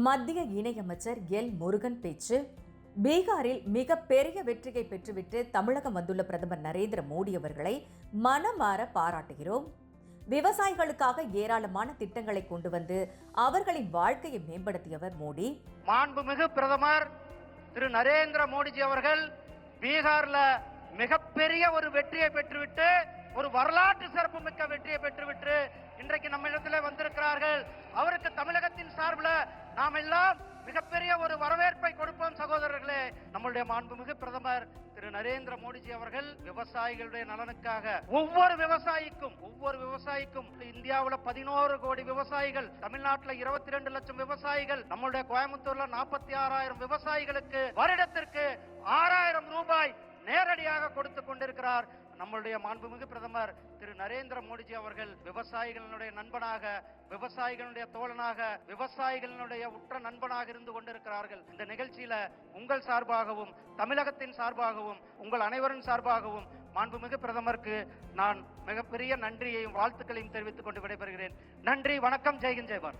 மத்திய இணையமைச்சர் எல் முருகன் பேச்சு. பீகாரில் மிகப்பெரிய வெற்றியை பெற்றுவிட்டு தமிழகம் வந்துள்ள பிரதமர் நரேந்திர மோடி அவர்களை மனமாற பாராட்டுகிறோம். விவசாயிகளுக்காக ஏராளமான திட்டங்களை கொண்டு வந்து அவர்களின் வாழ்க்கையை மேம்படுத்தியவர் மோடி. மாண்புமிகு பிரதமர் திரு நரேந்திர மோடிஜி அவர்கள் பீகார்ல மிகப்பெரிய ஒரு வெற்றியை பெற்றுவிட்டு, ஒரு வரலாற்று சிறப்பு மிக்க வெற்றியை பெற்றுவிட்டு இன்றைக்கு நம்ம இடத்துல வந்திருக்கிறார்கள். அவருக்கு தமிழகத்தின் சார்பில் நாம் எல்லாம் மிகப்பெரிய ஒரு வரவேற்பை கொடுப்போம். சகோதரர்களே, நம்முடைய மாண்புமிகு பிரதமர் திரு நரேந்திர மோடிஜி அவர்கள் விவசாயிகளுடைய நலனுக்காக ஒவ்வொரு விவசாயிக்கும் இந்தியாவில் 11 கோடி விவசாயிகள், தமிழ்நாட்டில் 22 லட்சம் விவசாயிகள், நம்முடைய கோயம்புத்தூர்ல 46,000 விவசாயிகளுக்கு வருடத்திற்கு 6,000 ரூபாய் நேரடியாக கொடுத்து கொண்டிருக்கிறார். நம்முடைய மாண்புமிகு பிரதமர் திரு நரேந்திர மோடிஜி அவர்கள் விவசாயிகளுடைய நண்பனாக, விவசாயிகளுடைய தோழனாக, விவசாயிகளுடைய உற்ற நண்பனாக இருந்து கொண்டிருக்கிறார்கள். இந்த நிகழ்ச்சியில உங்கள் சார்பாகவும், தமிழகத்தின் சார்பாகவும், உங்கள் அனைவரின் சார்பாகவும் மாண்புமிகு பிரதமருக்கு நான் மிகப்பெரிய நன்றியையும் வாழ்த்துக்களையும் தெரிவித்துக் கொண்டு விடைபெறுகிறேன். நன்றி, வணக்கம், ஜெய்ஹிந்த், ஜெய் பாரத்.